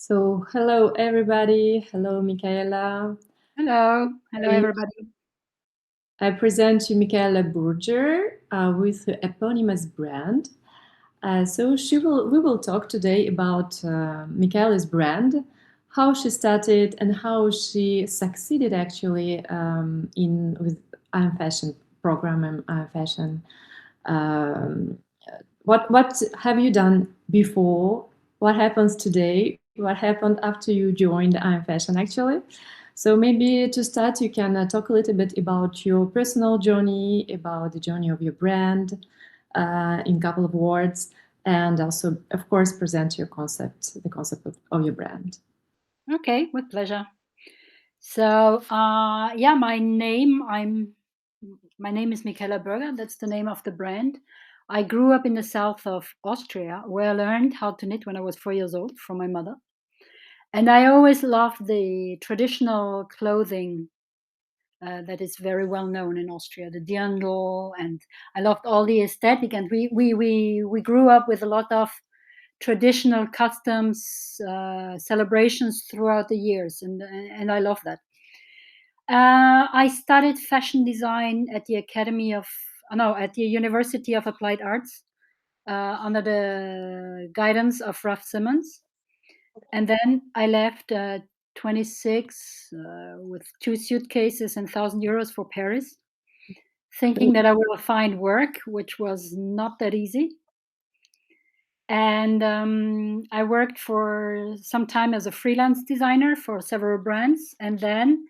So, hello everybody. Hello, Michaela. Hello. Hello, everybody. I present you Michaela Burger with the eponymous brand. We will talk today about Michaela's brand, how she started and how she succeeded actually in with I'm Fashion program and I'm Fashion. Um, what have you done before? What happens today? What happened after you joined I'm Fashion actually? So maybe to start, you can talk a little bit about your personal journey, about the journey of your brand, in a couple of words, and also, of course, present your concept, the concept of your brand. Okay, with pleasure. So, yeah, my name is Michaela Berger. That's the name of the brand. I grew up in the south of Austria, where I learned how to knit when I was 4 years old from my mother. And I always loved the traditional clothing that is very well known in Austria, the dirndl, and I loved all the aesthetic. And we grew up with a lot of traditional customs celebrations throughout the years, and I love that. I studied fashion design at the Academy of no at the University of Applied Arts under the guidance of Ralph Simmons, and then I left 26 with 2 suitcases and €1,000 for Paris, thinking that I will find work, which was not that easy. And I worked for some time as a freelance designer for several brands. And then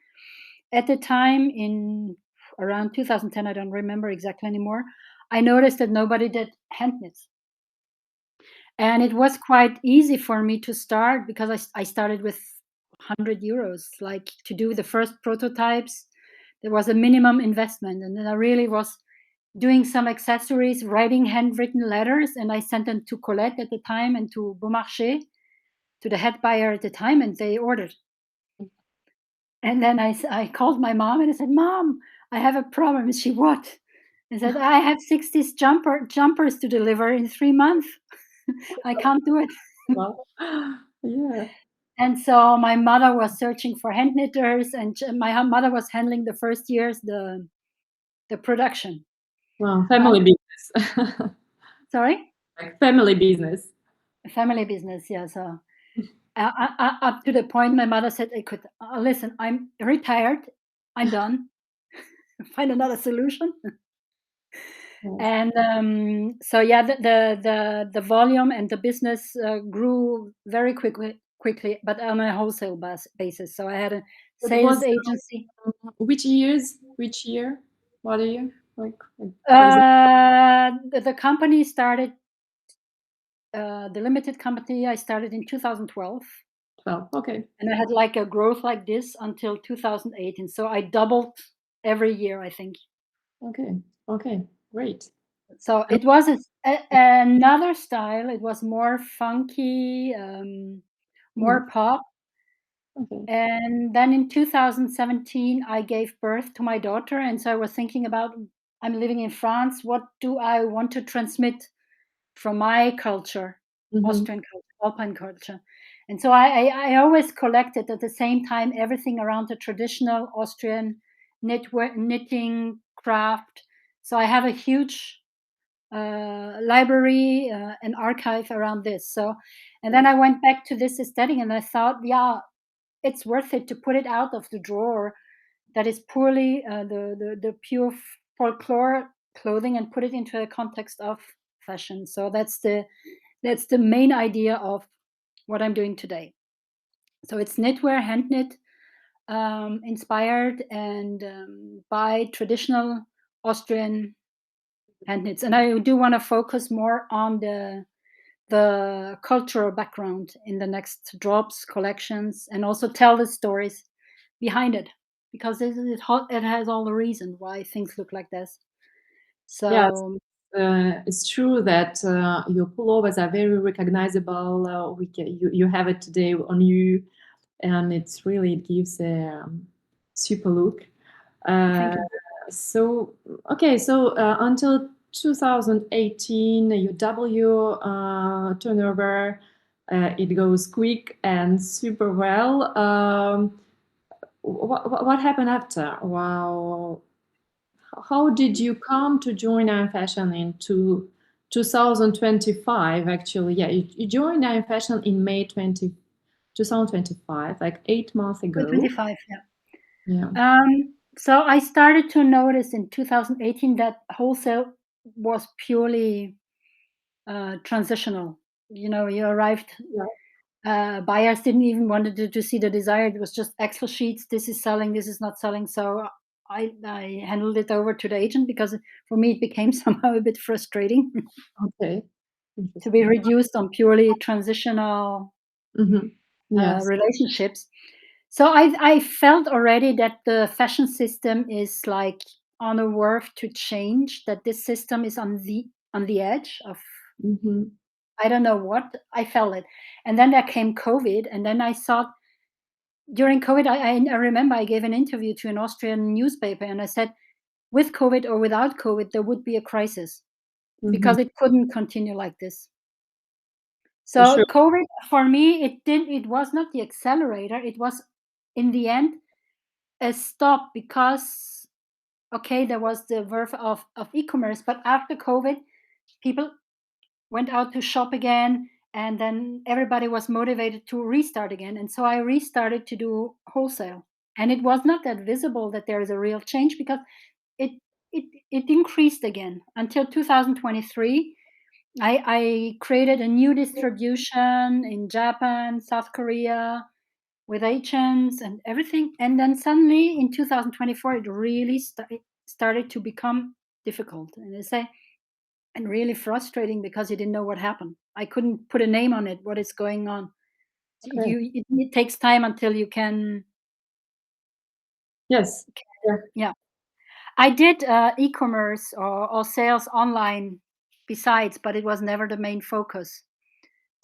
at the time in around 2010, I don't remember exactly anymore, I noticed that nobody did hand knits. And it was quite easy for me to start because I started with €100, like to do the first prototypes. There was a minimum investment. And then I really was doing some accessories, writing handwritten letters, and I sent them to Colette at the time and to Beaumarchais, to the head buyer at the time, and they ordered. And then I called my mom and I said, "Mom, I have a problem." And she, "What?" I said, "I have 60 jumpers to deliver in 3 months. I can't do it." Well, yeah. And so my mother was searching for hand knitters, and my mother was handling the first years the production. Well, Uh, family business. Sorry, Like family business. family business. Yeah. So up to the point my mother said, "I could listen. I'm retired. I'm done. Find another solution." Yeah. And so yeah, the volume and the business grew very quickly, but on a wholesale basis. So I had a It was sales agency. which years? Which year? What year? Like for example, The company started. The limited company I started in 2012, 12. Okay. and I had like a growth like this until 2018. So I doubled every year, I think. Okay. Okay. Great. So it was another style. It was more funky, Mm, more pop. okay. And then in 2017, I gave birth to my daughter. And so I was thinking about, I'm living in France. What do I want to transmit from my culture, Mhm. Austrian culture, Alpine culture? And so I always collected at the same time everything around the traditional Austrian knitting craft. So I have a huge library and archive around this. So, and then I went back to this aesthetic and I thought, yeah, it's worth it to put it out of the drawer that is poorly the pure folklore clothing and put it into a context of fashion. So that's the main idea of what I'm doing today. So it's knitwear, hand knit, inspired and by traditional Austrian hand knits. And I do want to focus more on the cultural background in the next drops, collections, and also tell the stories behind it because it has all the reason why things look like this. Yes, So it's true that your pullovers are very recognizable. You have it today on you, and it's really it gives a super look. Uh, thank you. so okay, so until 2018, you double your turnover. It goes quick and super well. What happened after? Wow. How did you come to join Nine Fashion in 2025? Actually, yeah, you joined Nine Fashion in May 2025, like 8 months ago. 25, yeah. Yeah. So I started to notice in 2018 that wholesale was purely transitional. You know, you arrived, Yeah. buyers didn't even wanted to see the desired. It was just Excel sheets. This is selling. This is not selling. So I handled it over to the agent because for me it became somehow a bit frustrating Okay. to be Interesting. reduced on purely transitional Hmm. Yes. relationships. So I felt already that the fashion system is like on a verge to change. That this system is on the edge of Hmm. I don't know what. I felt it, and then there came COVID, and then I thought during COVID I remember I gave an interview to an Austrian newspaper, and I said with COVID or without COVID there would be a crisis Hmm. because it couldn't continue like this. For sure. So COVID for me it was not the accelerator. It was in the end a stop because okay, there was the verve of e-commerce, but after COVID, people went out to shop again, and then everybody was motivated to restart again. And so I restarted to do wholesale. And it was not that visible that there is a real change because it it increased again until 2023. I created a new distribution in Japan, South Korea, with agents and everything. And then suddenly in 2024, it really started to become difficult. And I say, and really frustrating because you didn't know what happened. I couldn't put a name on it, what is going on. Okay. It takes time until you can, Yes. Yeah. yeah. I did e-commerce or sales online besides, but it was never the main focus.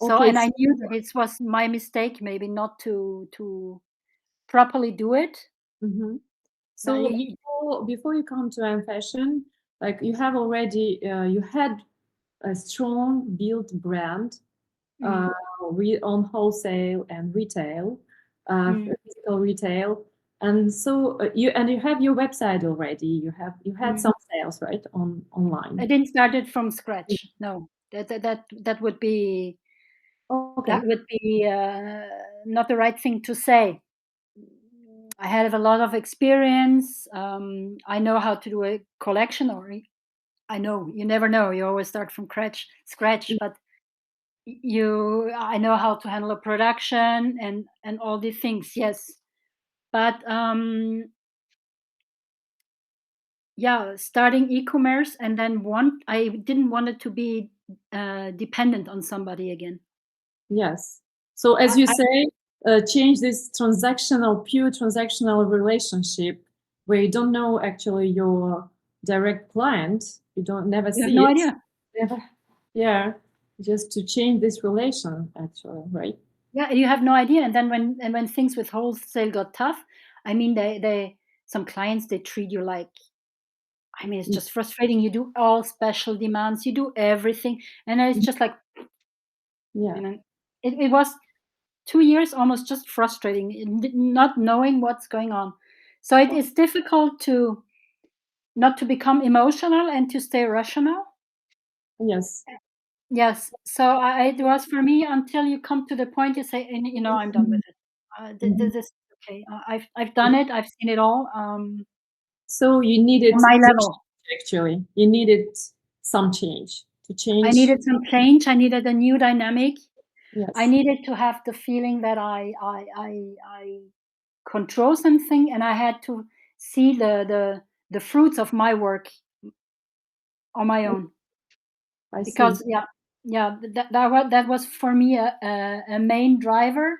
So, Okay. and I knew that it was my mistake, maybe not to properly do it. Mhm. No, So before you come to M Fashion, like you have already you had a strong built brand uh, mm, on wholesale and retail, mm, physical retail, and so you have your website already. You had mm. some sales right on I online. didn't start it from scratch. No, that would be Okay. not the right thing to say. I have a lot of experience. I know how to do a collection, or I know you never know. You always start from scratch, but I know how to handle a production and all these things. Yes, but yeah, starting e-commerce and then I didn't want it to be dependent on somebody again. Yes. So as you I say, change this pure transactional relationship where you don't know actually your direct client, you don't never You have see no it. idea. Never, yeah, just to change this relation actually, right? Yeah, you have no idea. And then when things with wholesale got tough, I mean, they some clients they treat you like. I mean, it's Mm. just frustrating. You do all special demands, you do everything, and then it's just like, Yeah. you know, it was 2 years almost just frustrating, not knowing what's going on. So it is difficult to not to become emotional and to stay rational. Yes. Yes. So it was for me until you come to the point you say, "And, you know, I'm done with Mhm. it. Mhm. This okay. I've done it. I've seen it all So you on needed my to level. change actually. You needed some change to I change. needed some change. I needed a new dynamic. I Yes. needed to have the feeling that I control something, and I had to see the fruits of my work on my own. I see. Because that was for me a main driver,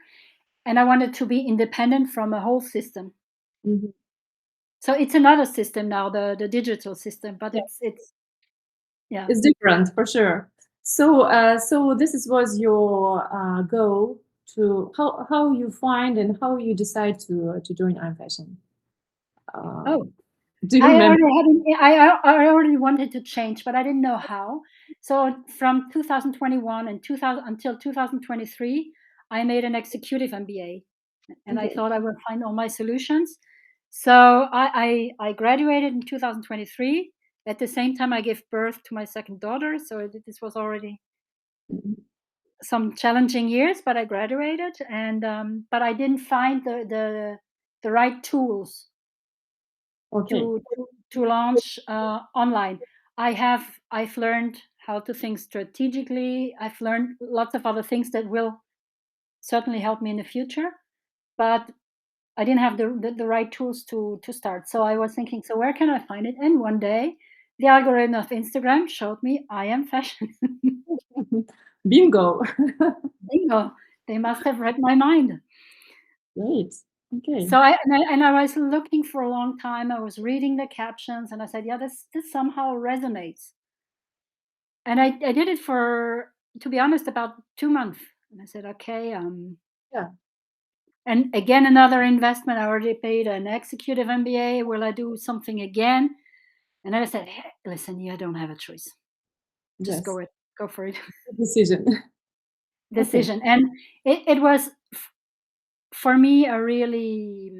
and I wanted to be independent from a whole system. Mhm. So it's another system now, the digital system, but it's yeah. It's different for sure. So this was your goal to how you find and how you decide to join I'm Fashion. Oh, Do you remember? I already wanted to change, but I didn't know how. So from 2021 and 2000 until 2023, I made an executive MBA, and I Okay. thought I would find all my solutions. So I graduated in 2023. At the same time, I gave birth to my second daughter. So this was already Mhm. some challenging years, but I graduated, and but I didn't find the right tools Okay. to launch online. I've learned how to think strategically. I've learned lots of other things that will certainly help me in the future, but I didn't have the right tools to start. So I was thinking, so where can I find it? And one day, the algorithm of Instagram showed me I am fashion. Bingo. Bingo! They must have read my mind. Great. Okay. So I was looking for a long time. I was reading the captions, and I said, yeah, this somehow resonates. And I did it for, to be honest, about 2 months. And I said, okay, Yeah. and again, another investment. I already paid an executive MBA. Will I do something again? And then I said, hey, listen, you don't have a choice. Just Yes. go for it. Good decision. Okay. Decision. And it was for me a really,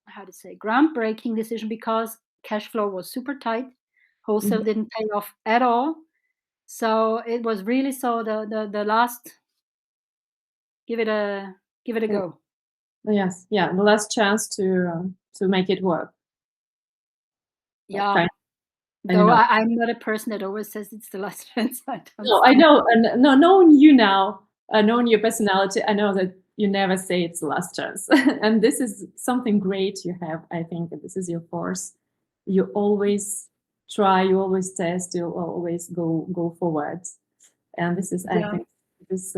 how to say, groundbreaking decision, because cash flow was super tight. Wholesale Mhm. didn't pay off at all. So it was really, so the last, give it a give it a Yeah. go. Yes. Yeah. The last chance to make it work. Like Yeah. kind. I don't Though know. I'm not a person that always says it's the last chance. I don't No, I think. know. And no, knowing you now, knowing your personality, I know that you never say it's the last chance. And this is something great you have. I think that this is your force. You always try. You always test. You always go forward. And this is, I Yeah. think, this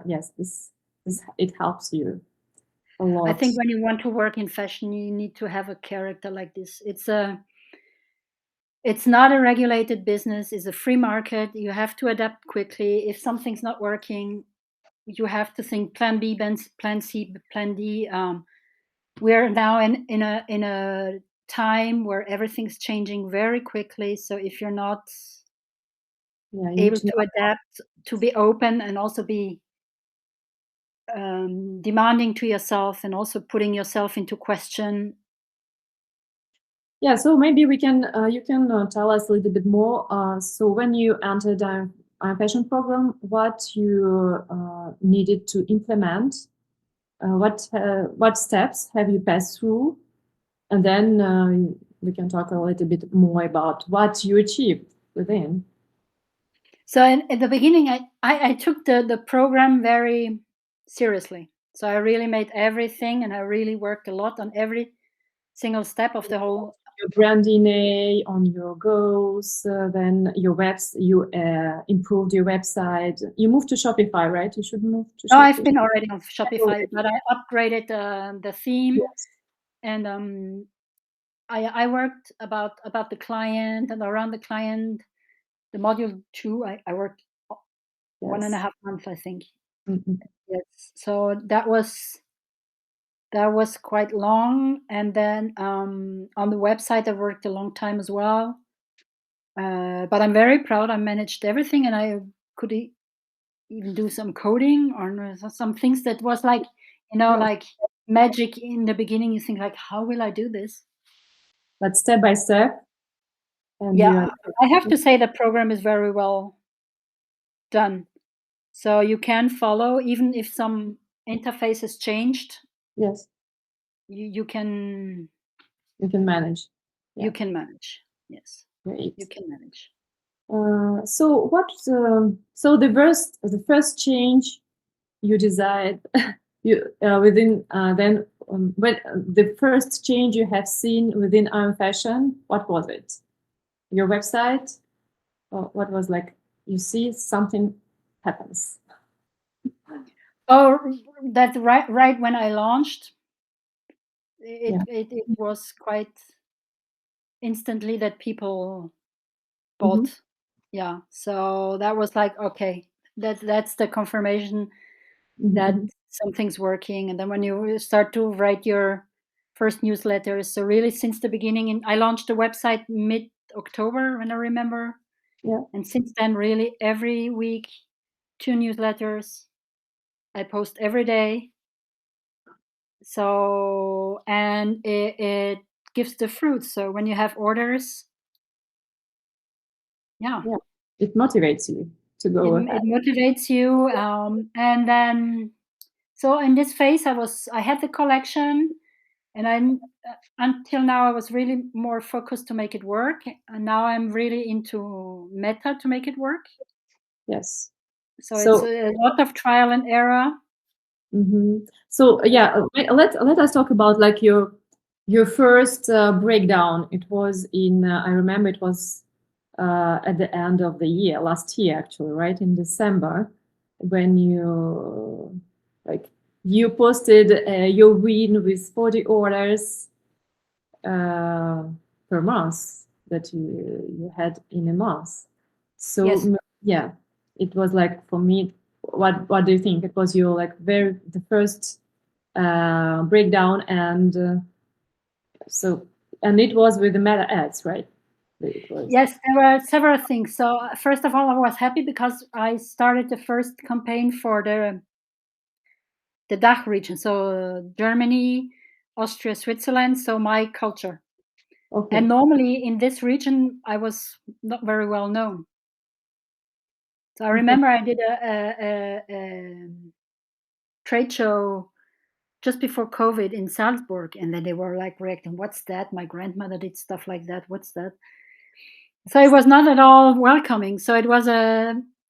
yes, this it helps you a I lot. think when you want to work in fashion, you need to have a character like this. It's not a regulated business. It's a free market. You have to adapt quickly. If something's not working, you have to think plan B, plan C, plan D. We're now in a time where everything's changing very quickly. So if you're not Yeah, you need able to know. to adapt, to be open, and also be demanding to yourself, and also putting yourself into question. Yeah, so maybe we can you can tell us a little bit more. So when you entered our passion program, what you needed to implement, what steps have you passed through, and then we can talk a little bit more about what you achieved within. So in the beginning, I took the program very seriously. So I really made everything, and I really worked a lot on every single step of the whole. Your brand DNA, on your goals, then your webs. You improved your website. You moved to Shopify, right? You should move to No, I've Shopify been already on Shopify, already. but I upgraded the theme, Yes. and I worked about the client and around the client. The module 2, I worked one and a Yes. half months, I think. Mhm. Yes. So that was quite long, and then on the website I worked a long time as well. But I'm very proud. I managed everything, and I could even do some coding, or some things that was like, Yes. like magic in the beginning. You think like, how will I do this? But step by step, and you are. Yeah, I have to say the program is very well done. So you can follow, even if some interface has changed. Yes, You can you can manage. you Yeah, can manage. Yes, great. you can manage. So what? So the first change you desired you within then when the first change you have seen within Iron Fashion, what was it? Your website? Or what was like? You see something happens. Oh, that right when I launched, it Yeah. it, it was quite instantly that people Hmm. bought. Yeah, so that was like, okay, that's the confirmation that Hmm. something's working. And then when you start to write your first newsletters, so really since the beginning, I launched the website mid October, when I remember. Yeah. And since then, really, every week, 2 newsletters. I post every day. So, and it gives the fruit. So when you have orders, yeah, Yeah. It motivates you to it go ahead. it motivates you. And then, so in this phase, I had the collection, and until now I was really more focused to make it work, and now I'm really into meta to make it work. Yes. So it's So a lot of trial and error. So yeah, let us talk about like your first breakdown. It was in I remember it was at the end of the year, last year actually, right in December, when you like you posted your win with 40 orders uh, per month that you had in a month. So Yes. yeah, it was like for me. What do you think? It was your like very the first breakdown, and so and it was with the meta ads, right? It was Yes, there were several things. So first of all, I was happy because I started the first campaign for the DACH region, so Germany, Austria, Switzerland, so my culture. okay. And normally in this region, I was not very well known. So I Okay. remember I did a trade show just before COVID in Salzburg, and then they were like reacting, "What's that? My grandmother did stuff like that. What's that?" So it was not at all welcoming. So it was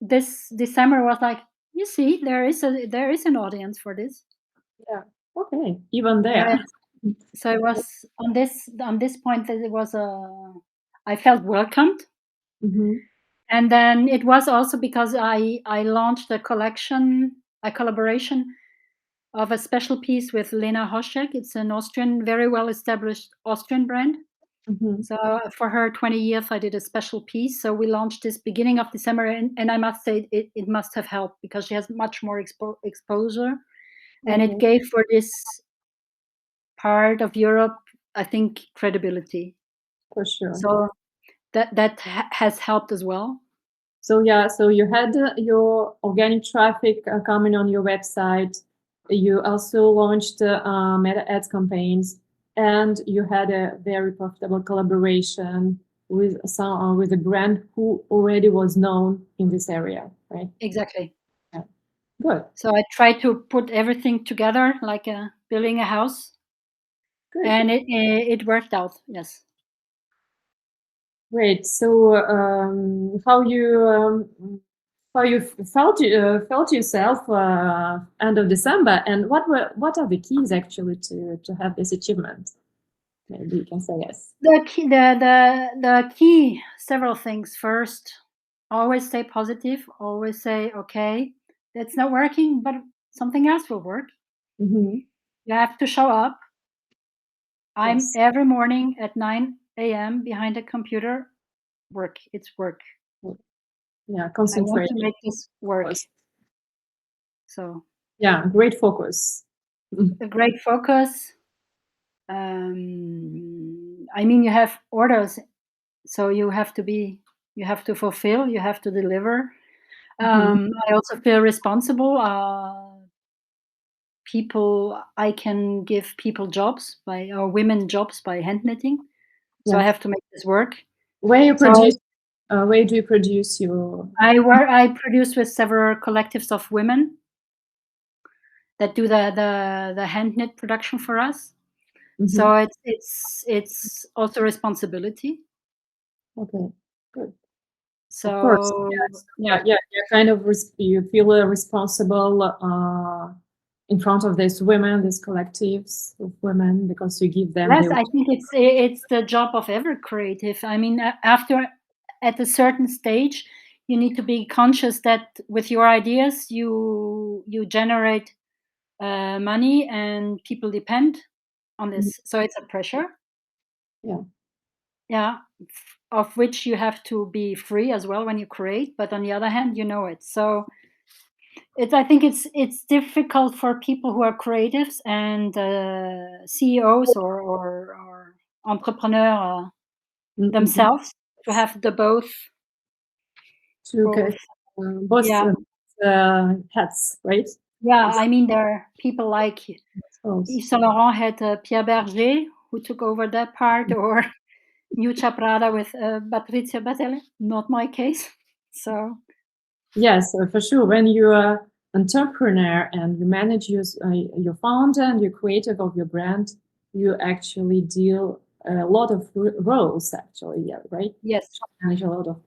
this December was like, you see, there is an audience for this. Yeah. Okay. Even Yeah. there. So it was on this point that it was I felt welcomed. Hmm. And then it was also because I launched a collaboration of a special piece with Lena Hoschek. It's an Austrian, very well established Austrian brand. Hmm. So for her 20 years, I did a special piece. So we launched this beginning of December, and I must say it must have helped because she has much more exposure, and it Okay. gave for this part of Europe, I think, credibility. For sure. So has helped as well. So yeah, so you had your organic traffic coming on your website. You also launched meta ads campaigns, and you had a very profitable collaboration with a brand who already was known in this area, right? Exactly. Yeah. Good, So I tried to put everything together like building a house, good, and it worked out. Yes. great. So how you felt yourself end of December, and what are the keys actually to have this achievement? Maybe you can say yes. The key, several things. First, always stay positive. Always say, okay, that's not working, but something else will work. Hmm. You have to show up. I'm Yes. every morning at 9 a.m. behind a computer. Work. It's work. Yeah, I want concentrate. to make this work. Focus. So Yeah, great focus. Mhm. a great focus. I mean, you have orders, so you have to fulfill, you have to deliver. I also feel responsible. I can give people jobs by or women jobs by hand knitting, so I Yes. have to make this work. Where you So produce? Where do you produce your? I produce with several collectives of women that do the hand knit production for us. Mhm. So it's also responsibility. Okay, good. Of course. So Yes. yeah, Yeah. You're kind of you feel responsible in front of these women, these collectives of women, because you give them yes, the. I think it's the job of every creative. I mean, after at a certain stage, you need to be conscious that with your ideas, you generate money, and people depend on Mhm. this. So it's a pressure, Yeah. yeah, of which you have to be free as well when you create. But on the other hand, you know it. So I think it's difficult for people who are creatives and CEOs or entrepreneurs Mhm. themselves to have the both Two both. both Yeah, hats, right? yeah. It's, I mean, there are people like suppose. Yves Saint Laurent had Pierre Berger, who took over that part, or Miuccia Prada with Patrizia Batelle. Not my case. So Yes, for sure. When you're an entrepreneur and you manage your founder and you're creative of your brand, you actually deal a lot of roles, actually, yeah, right? yes, Manage a lot of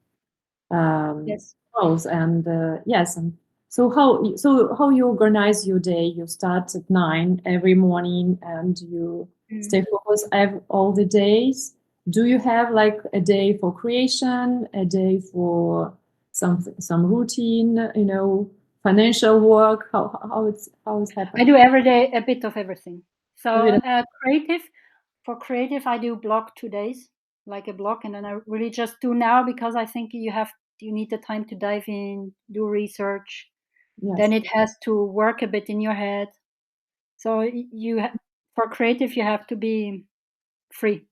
um, yes. roles, and yes. And so how you organize your day? You start at 9 every morning, and you Mm. stay focused all the days. Do you have like a day for creation, a day for some routine, financial work? How it's I happened do every day a bit of everything. So every day? creative, I do block 2 days, like a block, and then I really just do now because I think you need the time to dive in, do research. Then Yes. it has to work a bit in your head. So for creative, you have to be free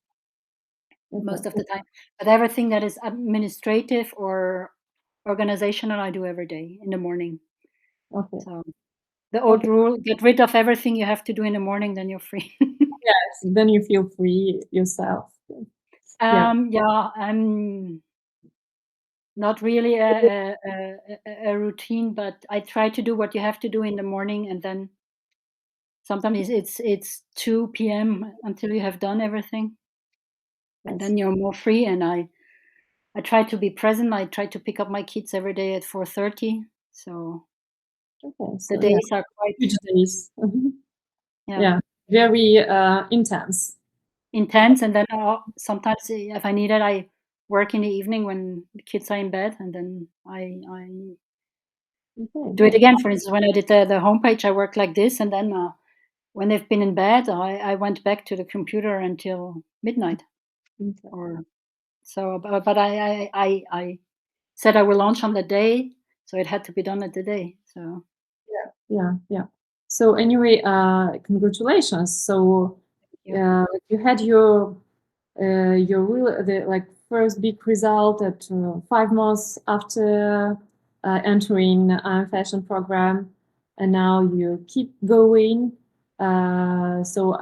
most of Okay. the time. But everything that is administrative or organizational, I do every day in the morning. Okay. So the old Okay. rule: get rid of everything you have to do in the morning, then you're free. Yes. Then you feel free yourself. Yeah. Yeah, I'm not really a routine, but I try to do what you have to do in the morning, and then sometimes it's 2 p.m. until you have done everything, and Yes. then you're more free. And I try to be present. I try to pick up my kids every day at 4:30, so Okay. the So yeah, days are quite, huge days. Mhm. yeah, Yeah, very intense. intense. And then sometimes if I need it, I work in the evening when the kids are in bed, and then I Okay, do it yeah. again. For instance, when I did the homepage, I worked like this, and then when they've been in bed, I went back to the computer until midnight. Okay. Or so, but I said I will launch on the day, so it had to be done at the day. So Yeah, yeah, yeah. So anyway, congratulations. So yeah, you had your real the like first big result at 5 months after entering fashion program, and now you keep going. So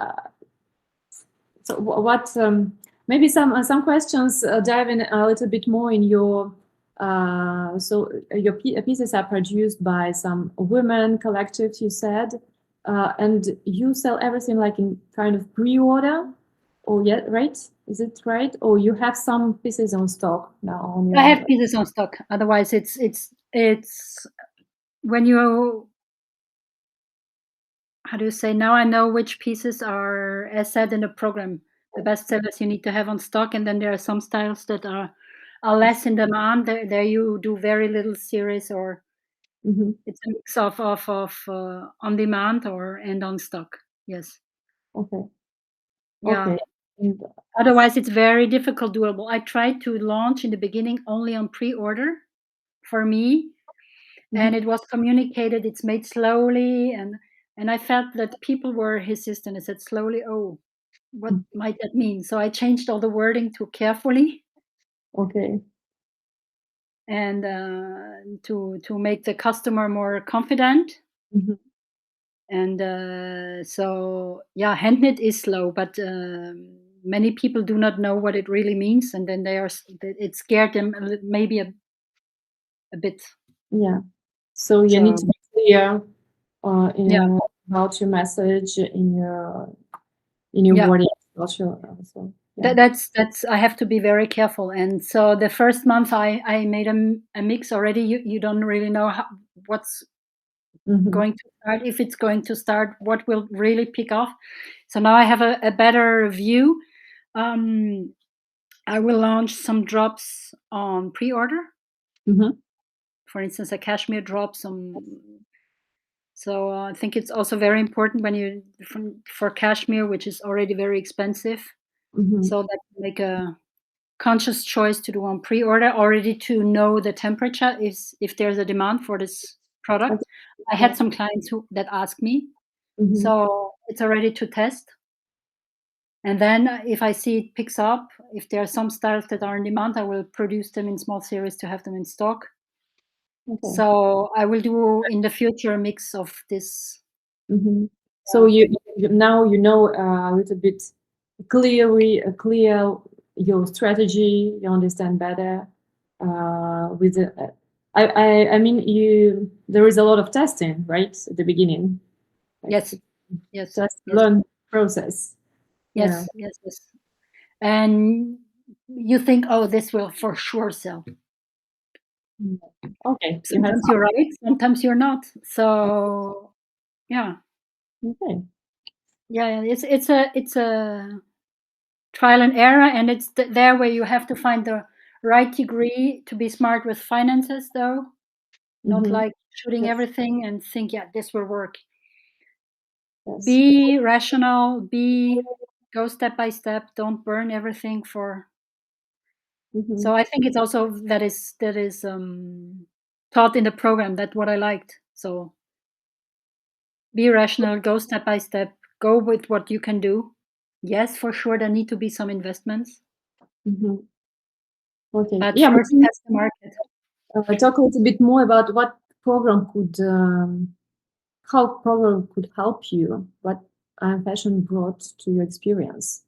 what maybe some questions dive in a little bit more in your pieces are produced by some women collectives, you said, and you sell everything like in kind of pre-order. Oh yeah, right? Is it right? Or you have some pieces on stock now on I your have pieces on stock. Otherwise, it's when you, how do you say, now I know which pieces are, as said in the program, the best sellers you need to have on stock, and then there are some styles that are less in demand. There you do very little series, or Mhm. it's a mix of on demand or and on stock. Yes. Okay, Yeah. okay. And, Otherwise, it's very difficult doable. I tried to launch in the beginning only on pre-order for me, and mhm, it was communicated it's made slowly, and I felt that people were hesitant. I said slowly, oh, what mhm. might that mean? So I changed all the wording to carefully, Okay. and to make the customer more confident. Mhm. And so yeah, hand knit is slow, but many people do not know what it really means, and then it scared them maybe a bit. Yeah. So you need So to be clear yeah, about your message in your yeah. wording also. So yeah. That's I have to be very careful. And so the first month I made a mix already. You don't really know what's Hmm. going to start, if it's going to start, what will really pick off. So now I have a better view. Um, I will launch some drops on pre-order. Hmm. For instance, a cashmere drop. So I think it's also very important when for cashmere, which is already very expensive. Hmm. So that you make a conscious choice to do on pre-order already, to know the temperature is if there's a demand for this product. Okay. I Yeah. had some clients that asked me, Hmm. so it's already to test. And then if I see it picks up, if there are some styles that are in demand, I will produce them in small series to have them in stock. Okay. So I will do in the future a mix of this. So now you know a little bit clear your strategy. You understand better with the. I mean, there is a lot of testing, right, at the beginning, like Yes, yes, test yes, learn process. Yeah. yes, yes, yes. And you think, oh, this will for sure sell. Okay. You have. Sometimes you're right, sometimes you're not. So yeah, Okay. yeah, it's a trial and error, and it's there where you have to find the right degree to be smart with finances, though. Not like shooting Yes. everything and think, yeah, this will work. Yes. Be rational, go step by step, don't burn everything for. So I think it's also that is taught in the program. That's what I liked. So be rational, go step by step, go with what you can do. Yes, for sure, there need to be some investments, Okay. but Yeah. first Maybe, test the market. talk a little bit more about what program could how program could help you. What fashion brought to your experience.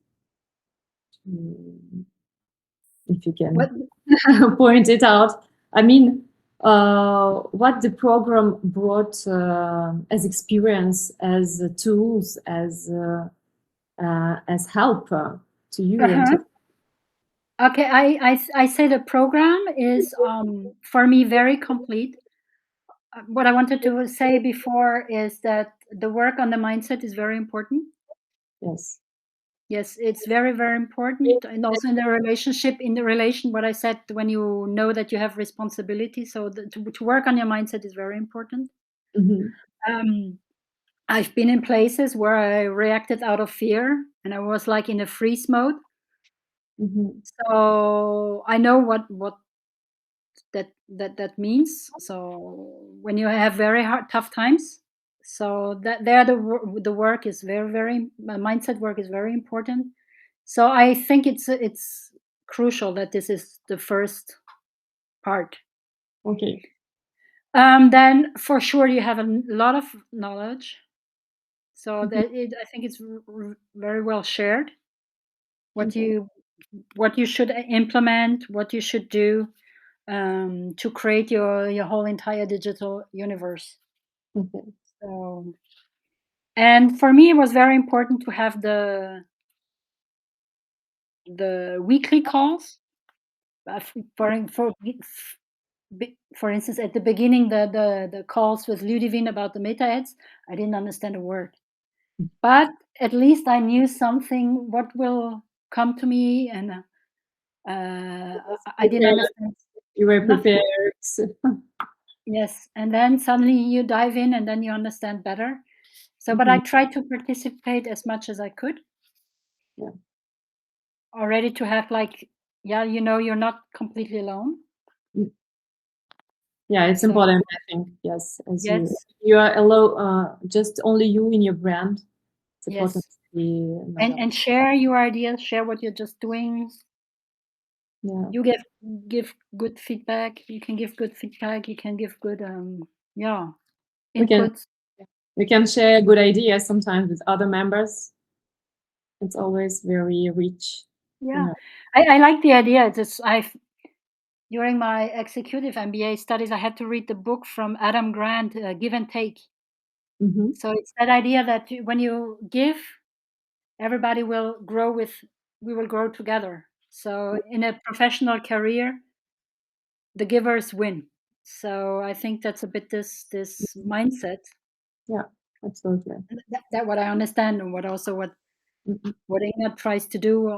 Mm, if you What? can point it out. I mean, what the program brought as experience, as tools, as help to you and Uh-huh. to. Okay, I say the program is for me very complete. What I wanted to say before is that the work on the mindset is very important. Yes. Yes, it's very, very important. And also in the relationship, in the relation, what I said, when you know that you have responsibility. So to work on your mindset is very important. Hmm. Um, I've been in places where I reacted out of fear and I was like in a freeze mode. Hmm. So I know what that means. So when you have very hard, tough times, so that there the work is very, very mindset work is very important. So I think it's crucial that this is the first part. Okay. Then for sure you have a lot of knowledge. So Mhm. I think it's very well shared. What Okay. you should implement, what you should do to create your whole entire digital universe. Okay. So, and for me, it was very important to have the weekly calls. For for instance, at the beginning, the calls with Ludivine about the meta ads, I didn't understand a word, but at least I knew something. What will come to me, and I didn't Prepared. understand You were nothing. prepared. Yes, and then suddenly you dive in, and then you understand better. So, but I Mhm. tried to participate as much as I could, Yeah. already to have like, yeah, you're not completely alone. Mm. Yeah, it's So important, I think. Yes, as yes, you are alone, just only you in your brand. It's important yes, to be not. and share your ideas, share what you're just doing. Yeah, You give good feedback. You can give good feedback. You can give good yeah, we can inputs. we can share good ideas sometimes with other members. It's always very rich. Yeah, Yeah. I like the idea. It's just, I've during my executive MBA studies, I had to read the book from Adam Grant, Give and Take. Hmm. So it's that idea that when you give, everybody will grow with, we will grow together. So in a professional career, the givers win. So I think that's a bit this mindset. Yeah, absolutely. That what I understand, and what also Mhm. what Ina tries to do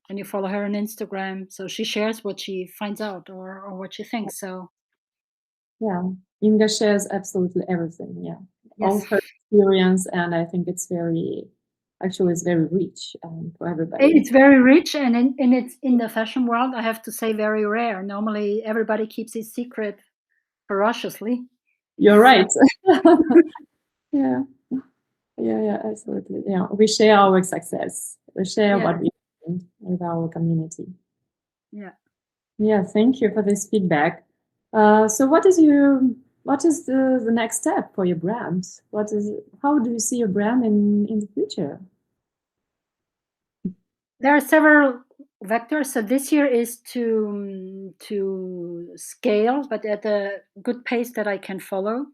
when you follow her on Instagram. So she shares what she finds out, or what she thinks. So Yeah, Inga shares absolutely everything. Yeah, all yes, her experience, and I think it's very, actually, it's very rich for everybody. it's very rich, and it's in the fashion world. I have to say, very rare. Normally, everybody keeps his secret ferociously. You're So right. Yeah, yeah, absolutely. Yeah, we share our success. We share yeah, what we do with our community. yeah. Yeah, thank you for this feedback. So what is the next step for your brand? What is how do you see your brand in the future? There are several vectors. So this year is to scale, but at a good pace that I can follow.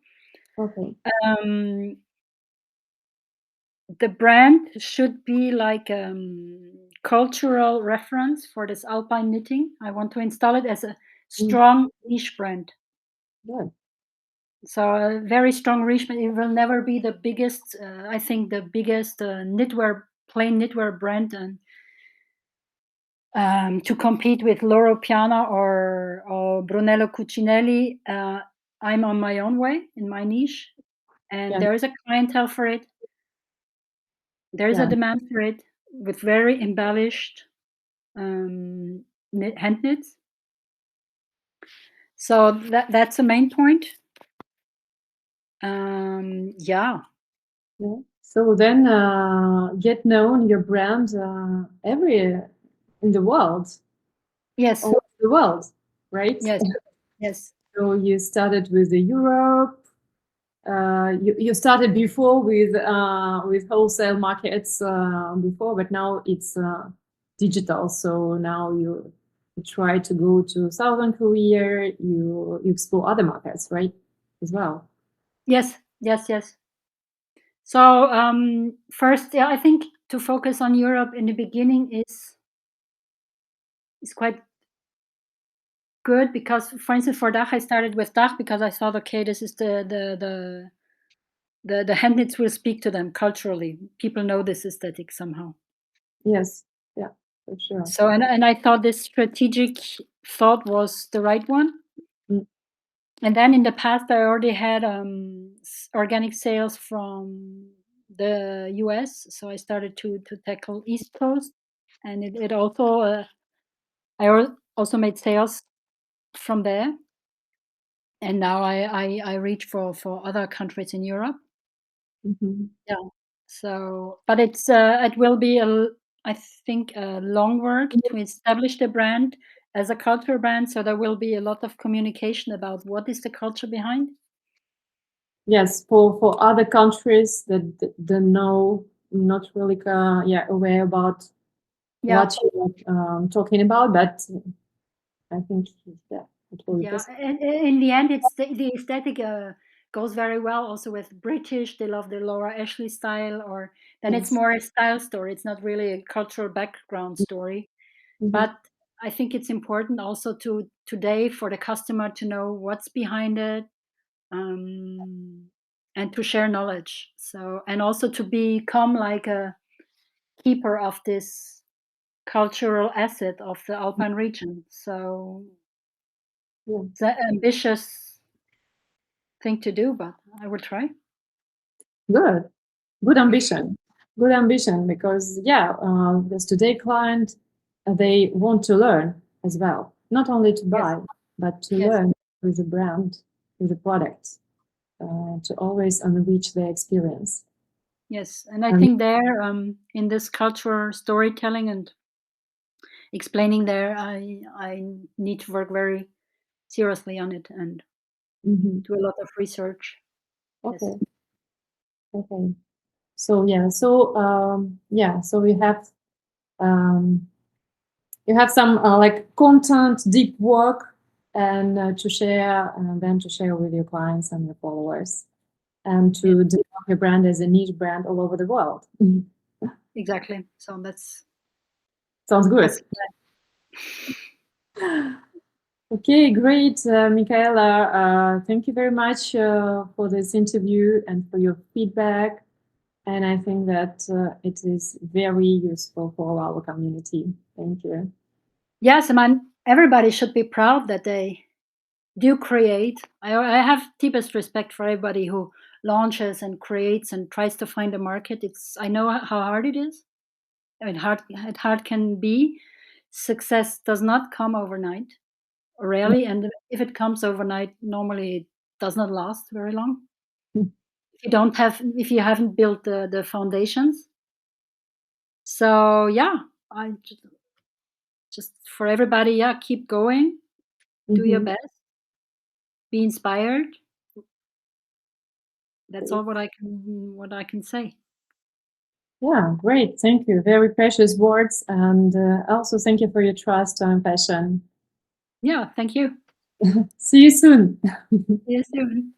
Okay. Um, the brand should be like cultural reference for this alpine knitting. I want to install it as a Mm, strong niche brand. good. So a very strong niche, but it will never be the biggest. I think the biggest knitwear, plain knitwear brand, and to compete with Loro Piana or Brunello Cucinelli. I'm on my own way in my niche, and Yeah. there is a clientele for it. There is a Yeah. demand for it with very embellished hand knits. So that's the main point. Yeah. Yeah. So then get known your brand every in the world, all Yes. over the world, right? Yes. Yes. So you started with the Europe. You started before with wholesale markets before, but now it's digital. So now you try to go to Southern Korea. You explore other markets, right? As well. Yes. Yes. Yes. So first, yeah, I think to focus on Europe in the beginning is quite good because, for instance, for Dach, I started with Dach because I thought, okay, this is the hand knits will speak to them culturally. People know this aesthetic somehow. Yes. Yeah. For sure. So and I thought this strategic thought was the right one. Mm, And then in the past, I already had organic sales from the US, so I started to tackle East Coast, and it also also made sales from there. And now I reach for other countries in Europe. mhm. Yeah. So, but it will be I think a long work to establish the brand as a culture brand. So there will be a lot of communication about what is the culture behind. Yes, for other countries that know not really yeah aware about Yeah. what you're talking about, but I think yeah, it will be Yeah, possible. and in the end, it's the aesthetic goes very well also with British. They love the Laura Ashley style, or then it's Yes. more a style story. It's not really a cultural background story. Mhm. But I think it's important also to today for the customer to know what's behind it, and to share knowledge. So and also to become like a keeper of this cultural asset of the Alpine region. So Yeah. it's an ambitious thing to do, but I will try. Good. Good ambition. Good ambition because yeah, because today client they want to learn as well, not only to Yes, buy but to yes, learn with the brand, with the product, to always enrich their experience. yes. And I And think there, in this culture storytelling and explaining there, I need to work very seriously on it and mhm. do a lot of research. Yes. Okay, okay. So yeah, so yeah, so um, you have some like content, deep work, and to share, and then to share with your clients and your followers, and Yes, to develop your brand as a niche brand all over the world. Mhm. exactly. So Sounds that's good. the plan. Okay, great, Michaela. Thank you very much for this interview and for your feedback. And I think that it is very useful for our community. Thank you. Yes, I mean, everybody should be proud that they do create. I have deepest respect for everybody who launches and creates and tries to find a market. I know how hard it is. I mean, hard can be. Success does not come overnight, rarely, and if it comes overnight, normally it does not last very long. If you haven't built the foundations. So yeah, I just for everybody, yeah, keep going, do your Mhm. best, be inspired. That's all what I can say. Yeah, great. Thank you. Very precious words. And also thank you for your trust and passion. Yeah, thank you. See you soon. See you soon.